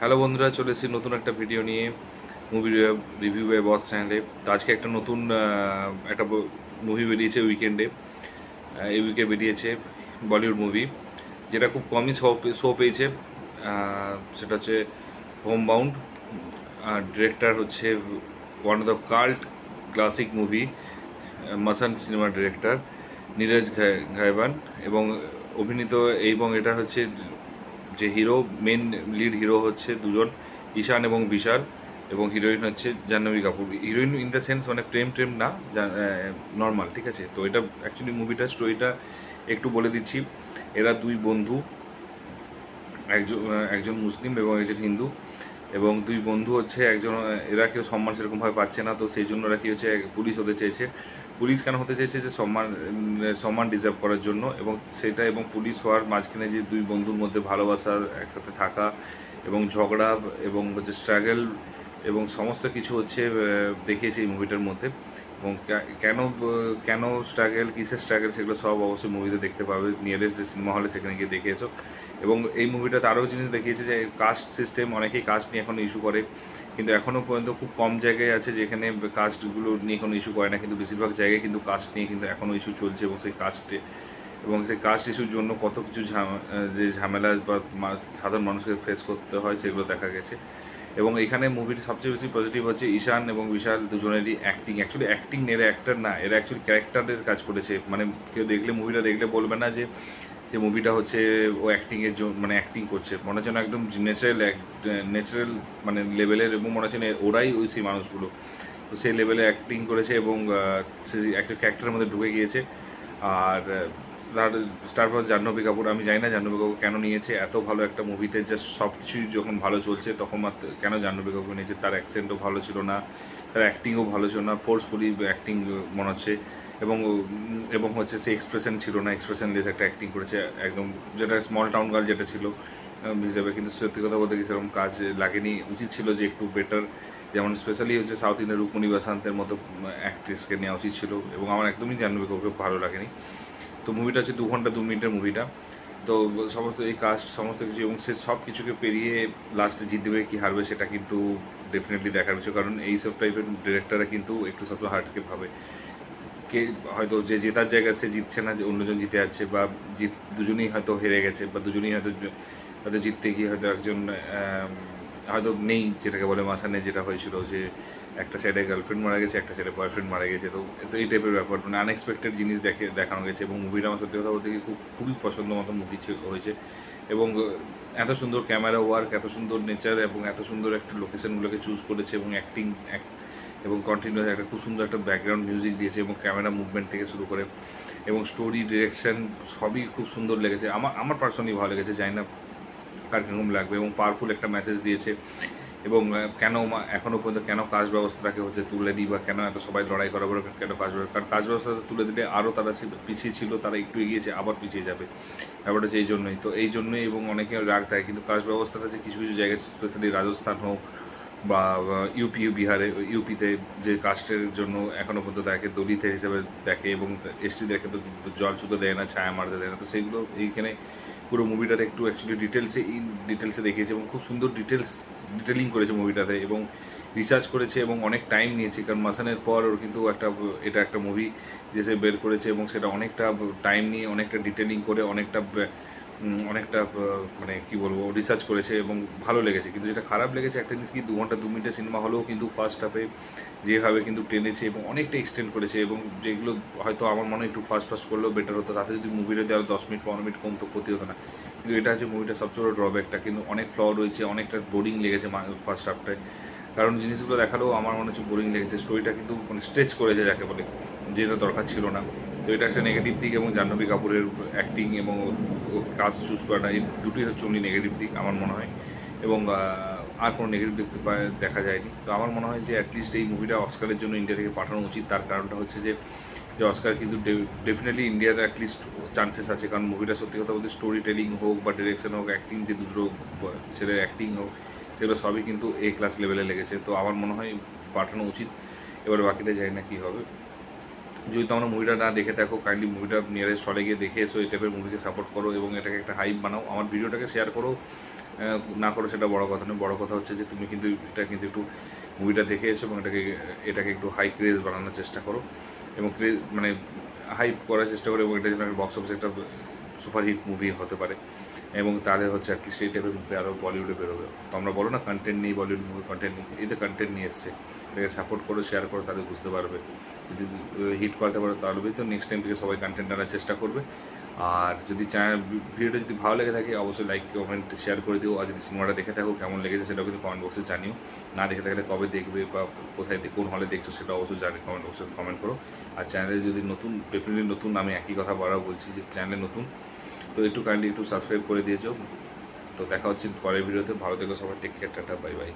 Hello বন্ধুরা, চলে এসেছি নতুন একটা ভিডিও নিয়ে মুভি রিভিউ বাই বস চ্যানেলে। তো আজকে একটা নতুন একটা মুভি বেরিয়েছে উইকেন্ডে। এই উইকে বেরিয়েছে বলিউড মুভি, যেটা খুব কমই শো পেয়েছে। সেটা হচ্ছে হোম বাউন্ড। আর ডিরেক্টর হচ্ছে one of the cult classic movie, Masaan সিনেমা ডিরেক্টর নীরজ ঘাইবান। এবং অভিনীত এবং এটা হচ্ছে যে হিরো, মেন লিড হিরো হচ্ছে দুজন, ঈশান এবং বিশাল। এবং হিরোইন হচ্ছে Janhvi Kapoor. Heroine in the sense মানে প্রেম প্রেম না, নর্মাল, ঠিক আছে। তো এটা অ্যাকচুয়ালি মুভিটার স্টোরিটা একটু বলে দিচ্ছি। এরা দুই বন্ধু, একজন একজন মুসলিম এবং একজন হিন্দু। এবং দুই বন্ধু হচ্ছে একজন, এরা কেউ সম্মান সেরকমভাবে পাচ্ছে না, তো সেই জন্য এরা কি হচ্ছে পুলিশ হতে চেয়েছে। পুলিশ কেন হতে চেয়েছে? যে সম্মান সম্মান ডিজার্ভ করার জন্য। এবং সেটা এবং পুলিশ হওয়ার মাঝখানে যে দুই বন্ধুর মধ্যে ভালোবাসা, একসাথে থাকা এবং ঝগড়া এবং হচ্ছে স্ট্রাগল এবং সমস্ত কিছু হচ্ছে দেখিয়েছে এই মুভিটার মধ্যে। এবং কেন কেন স্ট্রাগল, কিসের স্ট্রাগল, সেগুলো সব অবশ্যই মুভিতে দেখতে পাবে। নিয়ারেস্ট যে সিনেমা হলে সেখানে গিয়ে দেখে এসো। এবং এই মুভিটাতে আরও জিনিস দেখিয়েছে যে কাস্ট সিস্টেম, অনেকেই কাস্ট নিয়ে এখনও ইস্যু করে, কিন্তু এখনও পর্যন্ত খুব কম জায়গায় আছে যেখানে কাস্টগুলো নিয়ে কোনো ইস্যু করে না, কিন্তু বেশিরভাগ জায়গায় কিন্তু কাস্ট নিয়ে কিন্তু এখনও ইস্যু চলছে। এবং সেই কাস্টে এবং সেই কাস্ট ইস্যুর জন্য কত কিছু যে ঝামেলা বা সাধারণ মানুষকে ফেস করতে হয় সেগুলো দেখা গেছে। এবং এখানে মুভির সবচেয়ে বেশি পজিটিভ হচ্ছে ঈশান এবং বিশাল দুজনেরই অ্যাক্টিং। অ্যাকচুয়ালি অ্যাক্টিং, এরা অ্যাক্টার না, এরা অ্যাকচুয়ালি ক্যারেক্টারের কাজ করেছে। মানে কেউ দেখলে, মুভিটা দেখলে বলবে না যে যে মুভিটা হচ্ছে ও অ্যাক্টিংয়ের জন্য মানে অ্যাক্টিং করছে। মনে হচ্ছে না, একদম ন্যাচারাল মানে লেভেলের। এবং মনে হচ্ছে না ওরাই ওই সেই মানুষগুলো, তো সেই লেভেলে অ্যাক্টিং করেছে। এবং সে একটা ক্যারেক্টারের মধ্যে ঢুকে গিয়েছে। আর তারপর জাহ্নবী কাপুর, আমি জানি না জাহ্নবী কাপুর কেন নিয়েছে এত ভালো একটা মুভিতে। জাস্ট সব কিছুই যখন ভালো চলছে তখন মাত্র কেন জাহ্নবী কাপুর নিয়েছে? তার অ্যাকসেন্টও ভালো ছিল না, তার অ্যাক্টিংও ভালো ছিল না, ফোর্সফুলি অ্যাক্টিং মনে হচ্ছে। এবং এবং হচ্ছে সে এক্সপ্রেশন ছিল না, এক্সপ্রেশনলেস একটা অ্যাক্টিং করেছে একদম, যেটা স্মল টাউন গার্ল যেটা ছিল হিসেবে। কিন্তু সত্যি কথা বলতে কি সেরকম কাজ লাগেনি। উচিত ছিল যে একটু বেটার, যেমন স্পেশালি হচ্ছে সাউথ ইন্ডিয়ার রুক্মিণী বাসান্তের মতো অ্যাক্ট্রেসকে নেওয়া উচিত ছিল। এবং আমার একদমই জাহ্নবী কাপুরকে ভালো লাগেনি। তো মুভিটা হচ্ছে 2 ঘন্টা 2 মিনিটের মুভিটা। তো সমস্ত এই কাস্ট সমস্ত কিছু এবং সে সব কিছুকে পেরিয়ে লাস্টে জিতবে কি হারবে সেটা কিন্তু ডেফিনেটলি দেখার বিষয়। কারণ এই সব টাইপের ডিরেক্টররা কিন্তু একটু সবসময় হার্টকে ভাবে। কে হয়তো যে জেতার জায়গায় সে জিতছে না, যে অন্যজন জিতে যাচ্ছে, বা দুজনেই হয়তো হেরে গেছে, বা দুজনেই হয়তো হয়তো জিততে গিয়ে হয়তো একজন হয়তো নেই, যেটাকে বলে মাসানে যেটা হয়েছিল, যে একটা সাইডে গার্লফ্রেন্ড মারা গেছে, একটা সাইডে বয়ফ্রেন্ড মারা গেছে। তো তো এই টাইপের ব্যাপার, মানে আনএক্সপেক্টেড জিনিস দেখানো গেছে। এবং মুভিটা আমার সত্যি কথা বলতে গিয়ে খুবই পছন্দ মতো মুভি হয়েছে। এবং এত সুন্দর ক্যামেরা ওয়ার্ক, এত সুন্দর নেচার এবং এত সুন্দর একটা লোকেশনগুলোকে চুজ করেছে। এবং অ্যাক্টিং এবং কন্টিনিউয়াস একটা খুব সুন্দর একটা ব্যাকগ্রাউন্ড মিউজিক দিয়েছে, এবং ক্যামেরা মুভমেন্ট থেকে শুরু করে এবং স্টোরি ডিরেকশন সবই খুব সুন্দর লেগেছে। আমার পার্সোনালি ভালো লেগেছে, জানি না কার কীরকম লাগবে। এবং পাওয়ারফুল একটা মেসেজ দিয়েছে। এবং কেন এখনও পর্যন্ত কেন কাজ ব্যবস্থাটাকে হচ্ছে তুলে দিই, বা কেন এত সবাই লড়াই করা বলে কেন কাজ ব্যবস্থা, কারণ কাজ ব্যবস্থাটা তুলে দিলে আরও তারা পিছিয়ে ছিল, তারা একটু এগিয়েছে, আবার পিছিয়ে যাবে। ব্যাপারটা হচ্ছে এই জন্যই, তো এই জন্যই এবং অনেকে রাগ থাকে। কিন্তু কাজ ব্যবস্থাটা যে কিছু কিছু জায়গায়, স্পেশালি রাজস্থান হোক বা ইউপি, বিহারে ইউপিতে যে কাস্টের জন্য এখনও পর্যন্ত তাকে দলিত হিসেবে দেখে, এবং এসটিদেরকে তো জল ছুতে দেয় না, ছায়া মারতে দেয় না। তো সেইগুলো এইখানে পুরো মুভিটাতে একটু অ্যাকচুয়ালি ডিটেলসে দেখিয়েছে। এবং খুব সুন্দর ডিটেলিং করেছে মুভিটাতে, এবং রিসার্চ করেছে এবং অনেক টাইম নিয়েছে। কারণ মাসানের পর ওর কিন্তু এটা একটা মুভি যে সে বের করেছে, এবং সেটা অনেকটা টাইম নিয়ে, অনেকটা ডিটেলিং করে, অনেকটা মানে কী বলবো, রিসার্চ করেছে। এবং ভালো লেগেছে। কিন্তু যেটা খারাপ লেগেছে একটা জিনিস কি, 2 ঘন্টা 2 মিনিটের সিনেমা হলেও কিন্তু ফার্স্ট হাফে যেভাবে কিন্তু টেনেছে এবং অনেকটা এক্সটেন্ড করেছে, এবং যেগুলো হয়তো আমার মনে হয় একটু ফাস্ট করলেও বেটার হতো, তাতে যদি মুভিটা দেওয়ার 10 মিনিট 15 মিনিট কমতো, ক্ষতি হতো না। কিন্তু এটা হচ্ছে মুভিটা সবচেয়ে বড় ড্রব্যাকটা। কিন্তু অনেক ফ্ল রয়েছে, অনেকটা বোরিং লেগেছে ফার্স্ট হাফটায়। কারণ জিনিসগুলো দেখালেও আমার মনে হচ্ছে বোরিং লেগেছে। স্টোরিটা কিন্তু মানে স্ট্রেচ করেছে যাকে বলে, যেটা দরকার ছিল না। তো এটা একটা নেগেটিভ দিক। এবং জাহ্নবী কাপুরের অ্যাক্টিং এবং কাজ চুজ করাটা, এই দুটোই হচ্ছে অনলি নেগেটিভ দিক আমার মনে হয়। এবং আর কোনো নেগেটিভ দিক দেখা যায়নি। তো আমার মনে হয় যে অ্যাটলিস্ট এই মুভিটা অস্কারের জন্য ইন্ডিয়া থেকে পাঠানো উচিত। তার কারণটা হচ্ছে যে যে অস্কার কিন্তু ডেফিনেটলি ইন্ডিয়ার অ্যাটলিস্ট চান্সেস আছে। কারণ মুভিটা সত্যি কথা বলতে স্টোরি টেলিং হোক বা ডিরেকশন হোক, অ্যাক্টিং যে দুটো ছেলের অ্যাক্টিং হোক, সেগুলো সবই কিন্তু ক্লাস লেভেলে লেগেছে। তো আমার মনে হয় পাঠানো উচিত। এবার বাকিটা জানি না কী হবে। যদি তোমরা মুভিটা না দেখে থাকো, কাইন্ডলি মুভিটা নিয়ারেস্ট হলে গিয়ে দেখে এসো। এই টাইপের মুভিকে সাপোর্ট করো এবং এটাকে একটা হাইপ বানাও। আমার ভিডিওটাকে শেয়ার করো না করো সেটা বড় কথা নয়, বড় কথা হচ্ছে যে তুমি কিন্তু এটা কিন্তু একটু মুভিটা দেখে এসো এবং এটাকে একটু হাই ক্রেজ বানানোর চেষ্টা করো এবং ক্রেজ মানে হাইপ করার চেষ্টা করো এবং এটা যেন বক্স অফিসে একটা সুপারহিট মুভি হতে পারে এবং তাহলে হচ্ছে আর কি সেই টাইপের মুভি আরও বলিউডে বেরোবে। তো আমরা বলো না কন্টেন্ট নেই, বলিউড মুভি কন্টেন্ট নেই, এই তো কন্টেন্ট নিয়ে এসছে, এটাকে সাপোর্ট করো, শেয়ার করো, তাহলে বুঝতে পারবে। যদি হিট করতে পারো তাহলে তো নেক্সট টাইম থেকে সবাই কন্টেন্ট আনার চেষ্টা করবে। আর যদি ভিডিওটা যদি ভালো লেগে থাকে অবশ্যই লাইক কমেন্ট শেয়ার করে দিও। আর যদি সিনেমাটা দেখে থাকো কেমন লেগেছে সেটাও কিন্তু কমেন্ট বক্সে জানিও। না দেখে থাকলে কবে দেখবে বা কোথায় কোন হলে দেখছো সেটা অবশ্যই জানি, কমেন্ট বক্সে কমেন্ট করো। আর চ্যানেলে যদি নতুন, ডেফিনেটলি নতুন, আমি একই কথা বারবার বলছি যে চ্যানেলে নতুন, তো একটু কাইন্ডলি একটু সাবস্ক্রাইব করে দিয়েছো। তো দেখা হচ্ছে পরের ভিডিওতে, ভালো থেকো সবাই, টেক কেয়ার, টাটা, বাই বাই।